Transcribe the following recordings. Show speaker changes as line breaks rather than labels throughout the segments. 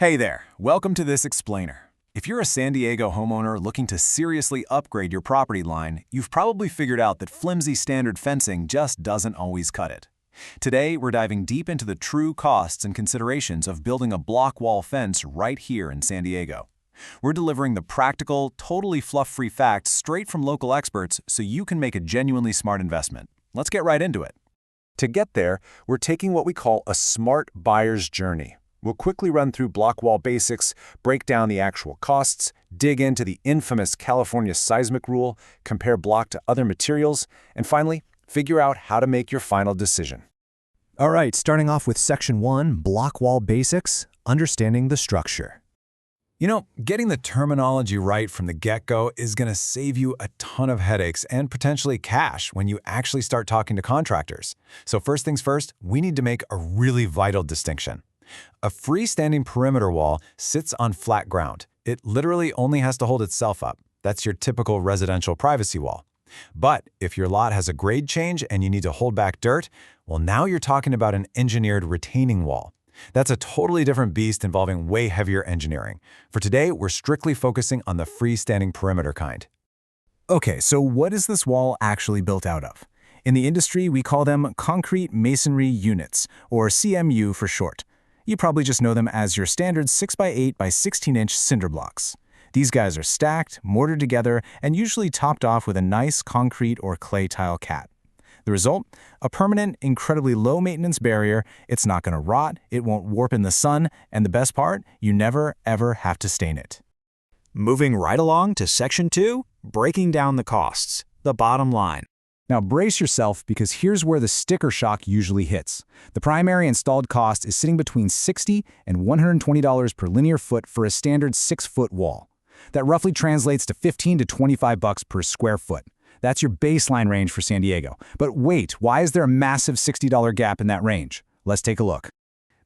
Hey there, welcome to this explainer. If you're a San Diego homeowner looking to seriously upgrade your property line, you've probably figured out that flimsy standard fencing just doesn't always cut it. Today, we're diving deep into the true costs and considerations of building a block wall fence right here in San Diego. We're delivering the practical, totally fluff-free facts straight from local experts so you can make a genuinely smart investment. Let's get right into it.
To get there, we're taking what we call a smart buyer's journey. We'll quickly run through block wall basics, break down the actual costs, dig into the infamous California seismic rule, compare block to other materials, and finally, figure out how to make your final decision.
All right, starting off with Section 1, Block Wall Basics, Understanding the Structure.
You know, getting the terminology right from the get-go is going to save you a ton of headaches and potentially cash when you actually start talking to contractors. So first things first, we need to make a really vital distinction. A freestanding perimeter wall sits on flat ground. It literally only has to hold itself up. That's your typical residential privacy wall. But if your lot has a grade change and you need to hold back dirt, well, now you're talking about an engineered retaining wall. That's a totally different beast involving way heavier engineering. For today, we're strictly focusing on the freestanding perimeter kind.
Okay, so what is this wall actually built out of? In the industry, we call them concrete masonry units, or CMU for short. You probably just know them as your standard 6x8 by 16-inch cinder blocks. These guys are stacked, mortared together, and usually topped off with a nice concrete or clay tile cat. The result? A permanent, incredibly low-maintenance barrier. It's not going to rot, it won't warp in the sun, and the best part, you never, ever have to stain it.
Moving right along to Section 2, breaking down the costs, the bottom line.
Now brace yourself because here's where the sticker shock usually hits. The primary installed cost is sitting between $60 and $120 per linear foot for a standard 6-foot wall. That roughly translates to $15 to $25 per square foot. That's your baseline range for San Diego. But wait, why is there a massive $60 gap in that range? Let's take a look.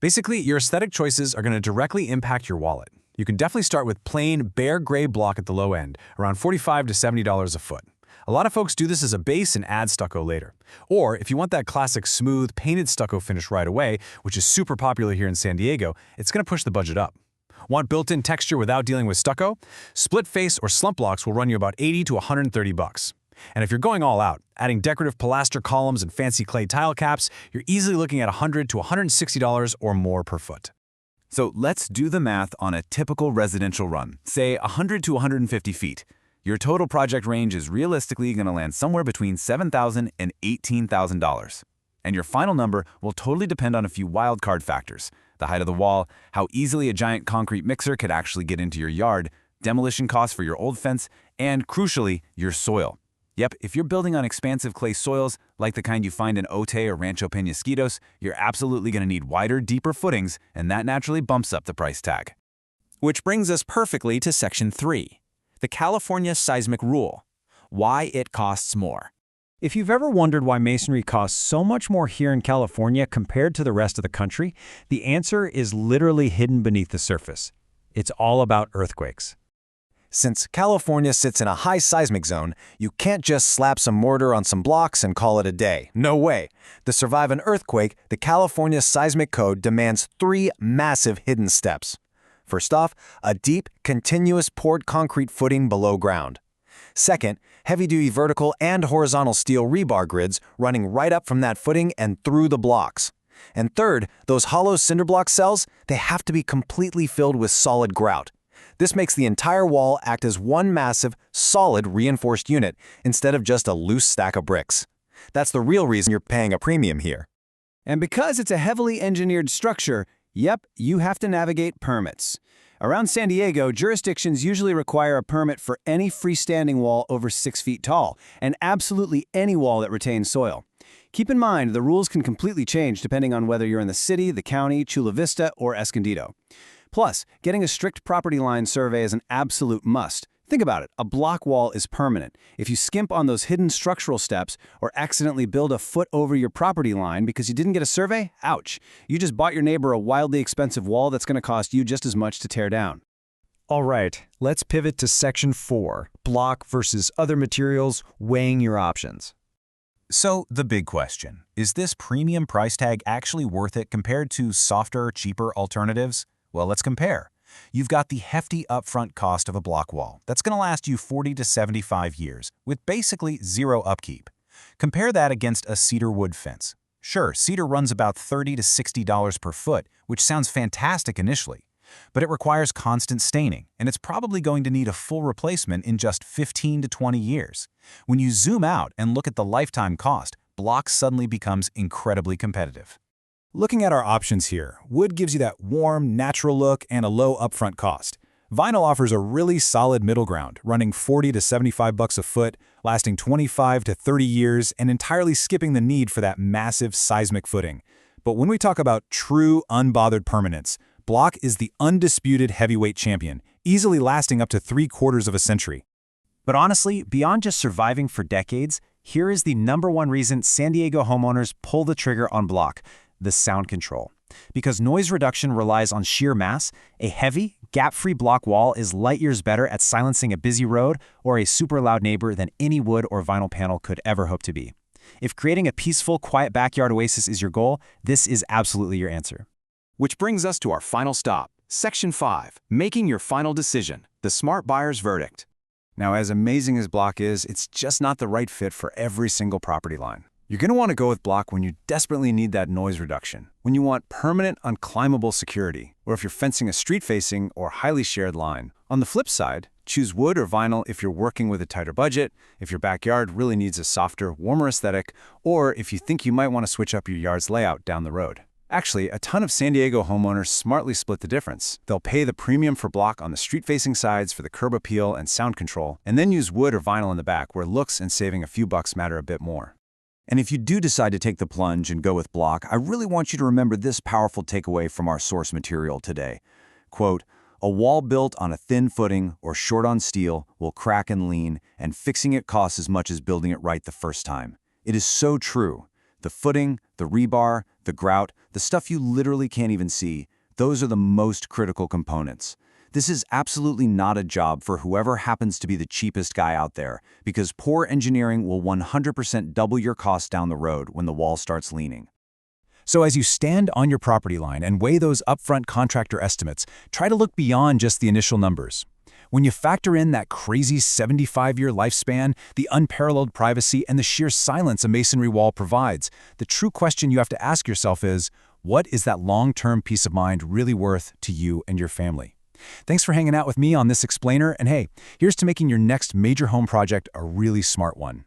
Basically, your aesthetic choices are going to directly impact your wallet. You can definitely start with plain, bare gray block at the low end, around $45 to $70 a foot. A lot of folks do this as a base and add stucco later. Or if you want that classic smooth, painted stucco finish right away, which is super popular here in San Diego, it's going to push the budget up. Want built-in texture without dealing with stucco? Split face or slump blocks will run you about $80 to $130. And if you're going all out, adding decorative pilaster columns and fancy clay tile caps, you're easily looking at $100 to $160 or more per foot. So let's do the math on a typical residential run, say 100 to 150 feet. Your total project range is realistically going to land somewhere between $7,000 and $18,000. And your final number will totally depend on a few wildcard factors: the height of the wall, how easily a giant concrete mixer could actually get into your yard, demolition costs for your old fence, and crucially, your soil. Yep, if you're building on expansive clay soils, like the kind you find in Otay or Rancho Penasquitos, you're absolutely going to need wider, deeper footings, and that naturally bumps up the price tag.
Which brings us perfectly to Section 3, the California seismic rule, why it costs more.
If you've ever wondered why masonry costs so much more here in California compared to the rest of the country, the answer is literally hidden beneath the surface. It's all about earthquakes.
Since California sits in a high seismic zone, you can't just slap some mortar on some blocks and call it a day. No way. To survive an earthquake, the California Seismic Code demands 3 massive hidden steps. First off, a deep, continuous poured concrete footing below ground. Second, heavy-duty vertical and horizontal steel rebar grids running right up from that footing and through the blocks. And third, those hollow cinder block cells, they have to be completely filled with solid grout. This makes the entire wall act as one massive, solid, reinforced unit instead of just a loose stack of bricks. That's the real reason you're paying a premium here.
And because it's a heavily engineered structure, yep, you have to navigate permits. Around San Diego, jurisdictions usually require a permit for any freestanding wall over 6 feet tall, and absolutely any wall that retains soil. Keep in mind, the rules can completely change depending on whether you're in the city, the county, Chula Vista, or Escondido. Plus, getting a strict property line survey is an absolute must. Think about it, a block wall is permanent. If you skimp on those hidden structural steps or accidentally build a foot over your property line because you didn't get a survey, ouch. You just bought your neighbor a wildly expensive wall that's going to cost you just as much to tear down.
All right, let's pivot to Section 4, Block versus other materials, weighing your options.
So, the big question, is this premium price tag actually worth it compared to softer, cheaper alternatives?
Well, let's compare. You've got the hefty upfront cost of a block wall. That's going to last you 40 to 75 years, with basically zero upkeep. Compare that against a cedar wood fence. Sure, cedar runs about $30 to $60 per foot, which sounds fantastic initially. But it requires constant staining, and it's probably going to need a full replacement in just 15 to 20 years. When you zoom out and look at the lifetime cost, block suddenly becomes incredibly competitive.
Looking at our options here, wood gives you that warm, natural look and a low upfront cost. Vinyl offers a really solid middle ground, running $40 to $75 a foot, lasting 25 to 30 years, and entirely skipping the need for that massive seismic footing. But when we talk about true, unbothered permanence, block is the undisputed heavyweight champion, easily lasting up to 3/4 of a century.
But honestly, beyond just surviving for decades, here is the #1 reason San Diego homeowners pull the trigger on block: the sound control. Because noise reduction relies on sheer mass, a heavy, gap-free block wall is light years better at silencing a busy road or a super loud neighbor than any wood or vinyl panel could ever hope to be. If creating a peaceful, quiet backyard oasis is your goal, this is absolutely your answer.
Which brings us to our final stop, Section 5, making your final decision, the smart buyer's verdict.
Now, as amazing as block is, it's just not the right fit for every single property line. You're going to want to go with block when you desperately need that noise reduction, when you want permanent, unclimbable security, or if you're fencing a street-facing or highly shared line. On the flip side, choose wood or vinyl if you're working with a tighter budget, if your backyard really needs a softer, warmer aesthetic, or if you think you might want to switch up your yard's layout down the road. Actually, a ton of San Diego homeowners smartly split the difference. They'll pay the premium for block on the street-facing sides for the curb appeal and sound control, and then use wood or vinyl in the back where looks and saving a few bucks matter a bit more.
And if you do decide to take the plunge and go with block, I really want you to remember this powerful takeaway from our source material today. Quote, "A wall built on a thin footing or short on steel will crack and lean, and fixing it costs as much as building it right the first time." It is so true. The footing, the rebar, the grout, the stuff you literally can't even see, those are the most critical components. This is absolutely not a job for whoever happens to be the cheapest guy out there, because poor engineering will 100% double your costs down the road when the wall starts leaning.
So as you stand on your property line and weigh those upfront contractor estimates, try to look beyond just the initial numbers. When you factor in that crazy 75-year lifespan, the unparalleled privacy, and the sheer silence a masonry wall provides, the true question you have to ask yourself is, what is that long-term peace of mind really worth to you and your family? Thanks for hanging out with me on this explainer, and hey, here's to making your next major home project a really smart one.